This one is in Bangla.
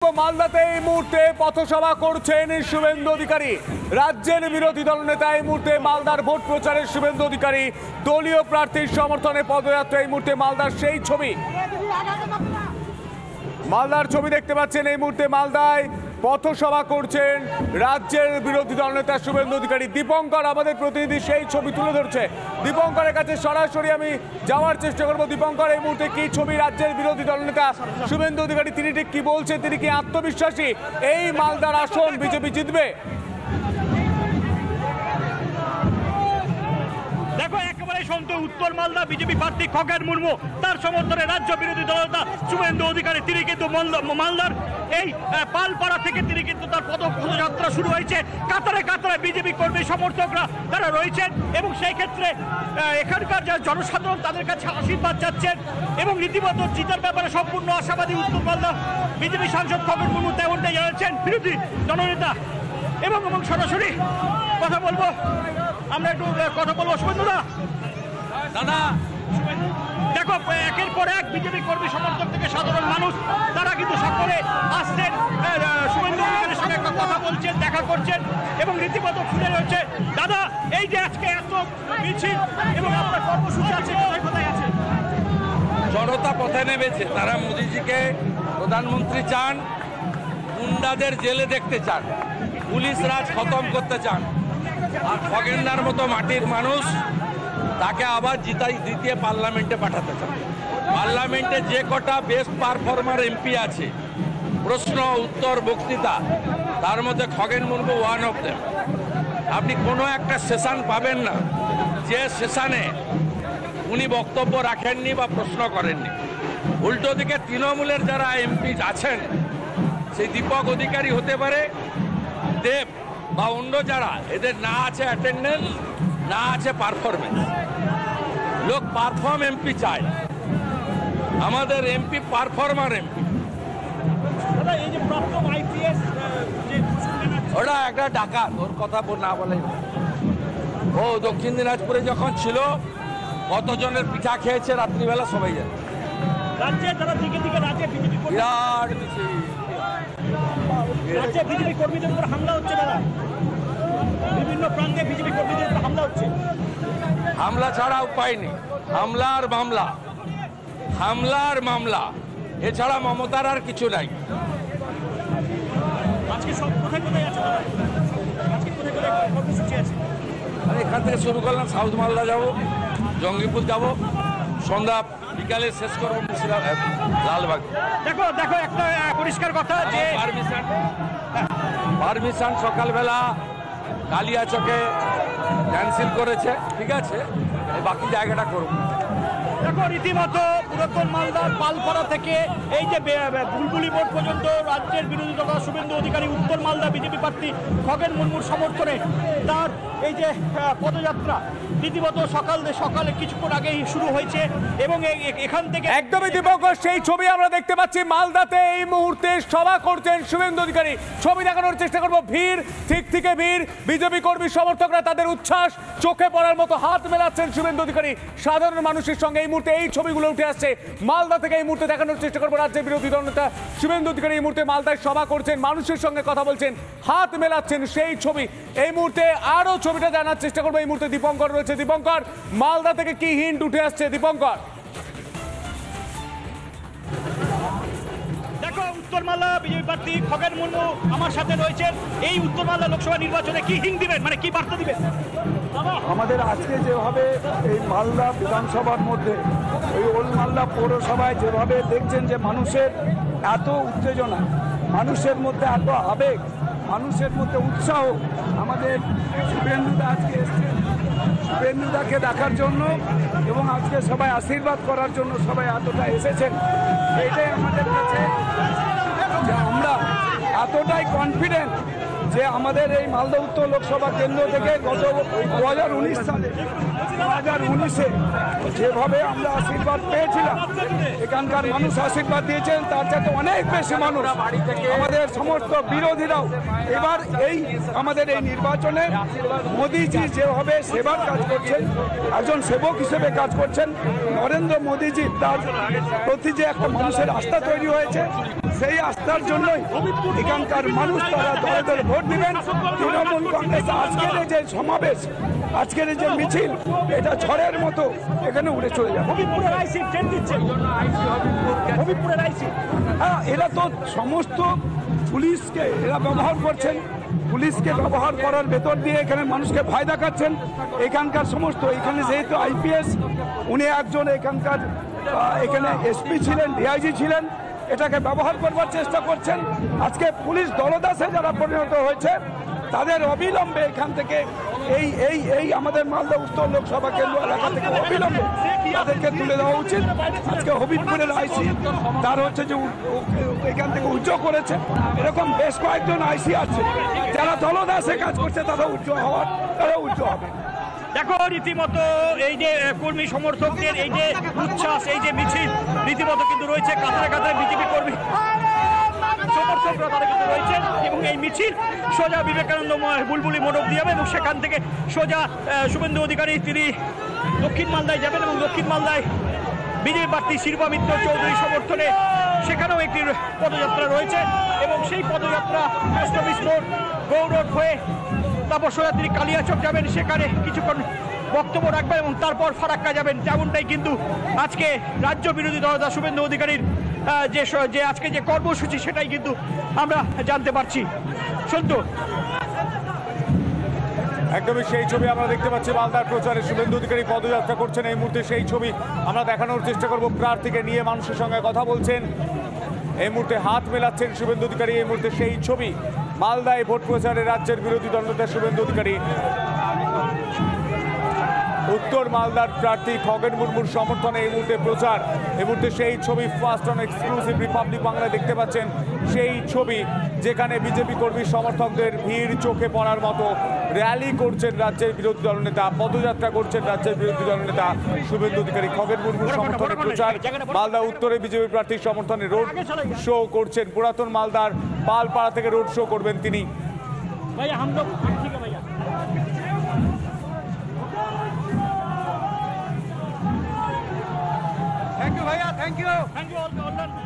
মালদাতে এই মুহূর্তে পথসভা করছেন শুভেন্দু অধিকারী। রাজ্যের বিরোধী দলনেতা এই মুহূর্তে মালদার ভোট প্রচারে শুভেন্দু অধিকারী দলীয় প্রার্থীর সমর্থনে পদযাত্রা। এই মুহূর্তে মালদার সেই ছবি, মালদার ছবি দেখতে পাচ্ছেন। এই মুহূর্তে মালদায় পথসভা করছেন রাজ্যের বিরোধী দলনেতা শুভেন্দু অধিকারী। দীপঙ্কর আমাদের প্রতিনিধি সেই ছবি তুলে ধরছে। দীপঙ্করের কাছে সরাসরি আমি যাওয়ার চেষ্টা করবো। দীপঙ্কর, এই মুহূর্তে কি ছবি রাজ্যের বিরোধী দলনেতা শুভেন্দু অধিকারী, তিনি ঠিক কি বলছেন? তিনি কি আত্মবিশ্বাসী এই মালদার আসন বিজেপি জিতবে? দেখো, একেবারে সন্ত উত্তর মালদা বিজেপি প্রার্থী খগেন মুর্মু, তার সমর্থনে রাজ্য বিরোধী দলনেতা শুভেন্দু অধিকারী, তিনি কিন্তু মালদার এই পালপাড়া থেকে তিনি কিন্তু তার পদযাত্রা শুরু হয়েছে। কাতারে কাতারে বিজেপি কর্মী সমর্থকরা তারা রয়েছেন এবং সেই ক্ষেত্রে এখানকার যারা জনসাধারণ তাদের কাছে আশীর্বাদ চাচ্ছেন এবং রীতিমতো জিতার ব্যাপারে সম্পূর্ণ আশাবাদী উত্তর মালদা বিজেপি সাংসদ খগেন মুর্মু, তেমনটাই জানাচ্ছেন বিরোধী দলনেতা। এবং সরাসরি কথা বলবো, আমরা একটু কথা বলবো। শুভেন্দুদা, দাদা, দেখো একের পর এক বিজেপি কর্মী সমর্থক থেকে সাধারণ মানুষ তারা কিন্তু সকলে আসছেন, শুভেন্দু অধিকারীর সঙ্গে একটা কথা বলছেন, দেখা করছেন এবং রীতিমতো ফুলে রয়েছে। দাদা, এই যে আজকে এত মিছিল এবং আপনার কর্মসূচি আছে, কোথায় কোথায় আছে? জনতা পথে নেমেছে। তারা মোদিজিকে প্রধানমন্ত্রী চান, গুন্ডাদের জেলে দেখতে চান, পুলিশ রাজ খতম করতে চান, আর খগেনদার মতো মাটির মানুষ তাকে আবার দ্বিতীয় পার্লামেন্টে পাঠাতে চান। পার্লামেন্টে যে কটা বেস্ট পারফর্মার এমপি আছে, প্রশ্ন উত্তর বক্তৃতা, তার মধ্যে Khagen Murmu one of them. আপনি কোনো একটা সেশন পাবেন না যে সেশনে উনি বক্তব্য রাখেননি বা প্রশ্ন করেননি। উল্টো দিকে তৃণমূলের যারা এমপি আছেন, সেই দীপক অধিকারী হতে পারে, দেব বা অন্য যারা, এদের না আছে অ্যাটেন্ডেন্স, না আছে পারফরমেন্স। লোক পারফর্ম এমপি চায়, আমাদের এমপি পারফর্মার এমপি। ওটা একটা ডাকাত, ওর কথা না বলে। ও দক্ষিণ দিনাজপুরে যখন ছিল কতজনের পিঠা খেয়েছে রাত্রিবেলা সবাই জানে। বিরাট মিছিল, রাজ্যে বিজেপি কর্মীদের উপর হামলা হচ্ছে দাদা, বিভিন্ন প্রান্তে বিজেপি কর্মীদের উপর হামলা হচ্ছে। হামলা ছাড়া উপায় নেই, হামলার মামলা, হামলার মামলা, এছাড়া মমতার আর কিছু নাই। আজকে সব কোথায় কোথায় আছে দাদা? আজকে কোথায় কোথায় কর্মসূচি আছে? আমি এখান থেকে শুরু করলাম, সাউথ মালদা যাব, জঙ্গিপুর যাব, সন্ধ্যা বিকালে শেষ করবো লালবাগ। দেখো দেখো, একটা পরিষ্কার কথা যে পারমিশন সকালবেলা কালিয়াচকে ক্যান্সেল করেছে, ঠিক আছে, বাকি জায়গাটা করবো। দেখো, রীতিমতো পুরাতন মালদার পালপাড়া থেকে এই যে বুলবুলি মোড় পর্যন্ত রাজ্যের বিরোধী দল শুভেন্দু অধিকারী উত্তর মালদা বিজেপি প্রার্থী খগেন মুর্মুর সমর্থনে তার এই যে পদযাত্রা রীতিমতো সকালে কিছুক্ষণ আগেই শুরু হয়েছে এবং এখান থেকে একদমই দীপঙ্কর, সেই ছবি আমরা দেখতে পাচ্ছি। মালদাতে এই মুহূর্তে সভা করছেন শুভেন্দু অধিকারী। ছবি দেখানোর চেষ্টা করবো। ভিড়, ঠিক থেকে ভিড়, বিজেপি কর্মী সমর্থকরা তাদের উচ্ছ্বাস চোখে পড়ার মতো হাত মেলাচ্ছেন শুভেন্দু অধিকারী সাধারণ মানুষের সঙ্গে। এই মুহূর্তে এই ছবিগুলো উঠে আসছে মালদা থেকে। এই মুহূর্তে দেখানোর চেষ্টা করবো রাজ্যের বিরোধী দলনেতা শুভেন্দু অধিকারী এই মুহূর্তে মালদায় সভা করছেন, মানুষের সঙ্গে কথা বলছেন, হাত মেলাচ্ছেন, সেই ছবি। এই মুহূর্তে আরো ছবিটা জানার চেষ্টা করবো। এই মুহূর্তে দীপঙ্কর রয়েছে। দীপঙ্কর, মালদা থেকে কি হিন্ট উঠে আসছে দীপঙ্কর? দেখো, উত্তর মালদা বিজেপি প্রার্থী খগেন মুর্মু আমার সাথে রয়েছেন। এই উত্তর মালদা লোকসভা নির্বাচনে কি হিন্ট দিবেন, মানে কি বার্তা দিবেন? আমাদের আজকে যেভাবে এই মালদা বিধানসভার মধ্যে এই ওল্ড মালদা পৌরসভায় যেভাবে দেখছেন যে মানুষের এত উত্তেজনা, মানুষের মধ্যে এত আবেগ, মানুষের মধ্যে উৎসাহ, আমাদের শুভেন্দুদা আজকে এসছেন শুভেন্দুদাকে দেখার জন্য এবং আজকে সবাই আশীর্বাদ করার জন্য সবাই এতটা এসেছেন। এইটাই আমাদের কাছে যে আমরা এতটাই কনফিডেন্ট যে আমাদের এই মালদা উত্তর লোকসভা কেন্দ্র থেকে গত 2019 সালে 2019-এ যেভাবে আমরা আশীর্বাদ পেয়েছিলাম, এখানকার মানুষ আশীর্বাদ দিয়েছেন, তার চাইতে অনেক বেশি মানুষ আমাদের সমস্ত বিরোধীরাও এবার এই আমাদের এই নির্বাচনে মোদিজি যেভাবে সেবার কাজ করছেন, একজন সেবক হিসেবে কাজ করছেন, নরেন্দ্র মোদিজি তার প্রতি যে একটা মানুষের আস্থা তৈরি হয়েছে, সেই আস্থার জন্যই এখানকার মানুষ তারা দলে দলে ভোট দিবেন। তৃণমূল কংগ্রেস আজকের এই যে সমাবেশ, আজকের এই যে মিছিল, এটা ঝড়ের মতো এখানে উড়ে চলে যাবে। হ্যাঁ, এরা তো সমস্ত পুলিশকে এরা ব্যবহার করছেন, পুলিশকে ব্যবহার করার ভেতর দিয়ে এখানে মানুষকে ভয় দেখাচ্ছেন। এখানকার সমস্ত এখানে যেহেতু আইপিএস, উনি একজন এখানকার এখানে এসপি ছিলেন, ডিআইজি ছিলেন, এটাকে ব্যবহার করবার চেষ্টা করছেন। আজকে পুলিশ দলদাসে যারা পরিণত হয়েছে তাদের অবিলম্বে এখান থেকে এই আমাদের মালদা উত্তর লোকসভা কেন্দ্র এলাকা থেকে অবিলম্বে তাদেরকে তুলে দেওয়া উচিত। আজকে হবিবপুরের আইসি তার হচ্ছে যে এখান থেকে উজ্জ্ব করেছে, এরকম বেশ কয়েকজন আইসি আছে যারা দলদাসে কাজ করছে, তারা উজ্জ্ব হবে। দেখো রীতিমতো এই যে কর্মী সমর্থকদের এই যে উচ্ছ্বাস, এই যে মিছিল রীতিমতো কিন্তু রয়েছে, কাতারে কাতারে বিজেপি কর্মী সমর্থকরা তারা কিন্তু রয়েছেন এবং এই মিছিল সোজা বিবেকানন্দ বুলবুলি মোড় দিয়ে যাবে এবং সেখান থেকে সোজা শুভেন্দু অধিকারী তিনি দক্ষিণ মালদায় যাবেন এবং দক্ষিণ মালদায় বিজেপি প্রার্থী শিল্পা মিত্র চৌধুরী সমর্থনে সেখানেও একটি পদযাত্রা রয়েছে এবং সেই পদযাত্রা পোস্ট অফিস মোড় গৌরোড হয়ে তারপর সোজা তিনি কালিয়াচক যাবেন, সেখানে কিছুক্ষণ বক্তব্য রাখবেন এবং তারপর ফারাক্কা যাবেন। যেমনটাই কিন্তু আজকে রাজ্য বিরোধী দলনেতা শুভেন্দু অধিকারীর যে আজকে যে কর্মসূচি সেটাই কিন্তু আমরা জানতে পারছি। সন্তু, একদমই সেই ছবি আমরা দেখতে পাচ্ছি। মালদার প্রচারে শুভেন্দু অধিকারী পদযাত্রা করছেন এই মুহূর্তে, সেই ছবি আমরা দেখানোর চেষ্টা করব। প্রার্থীকে নিয়ে মানুষের সঙ্গে কথা বলছেন, এই মুহূর্তে হাত মেলাচ্ছেন শুভেন্দু অধিকারী। এই মুহূর্তে সেই ছবি মালদায় ভোট প্রচারে রাজ্যের বিরোধী দলনেতা শুভেন্দু অধিকারী। উত্তর মালদার প্রার্থী খগেন মুর্মুর সমর্থনে এই মুহূর্তে প্রচার। এই মুহূর্তে সেই ছবি ফার্স্ট অন এক্সক্লুসিভ রিপাবলিক বাংলায় দেখতে পাচ্ছেন, সেই ছবি যেখানে বিজেপি কর্মী সমর্থকদের ভিড় চোখে পড়ার মতো র্যালি করছেন রাজ্যের বিরোধী দলনেতা, পদযাত্রা করছেন রাজ্যের বিরোধী দলনেতা শুভেন্দু অধিকারী। খগেন মুর্মুর সমর্থনে প্রচার। মালদা উত্তরে বিজেপি প্রার্থীর সমর্থনে রোড শো করছেন। পুরাতন মালদার পালপাড়া থেকে রোড শো করবেন তিনি। Thank you, Bhaiya. Thank you. Thank you all.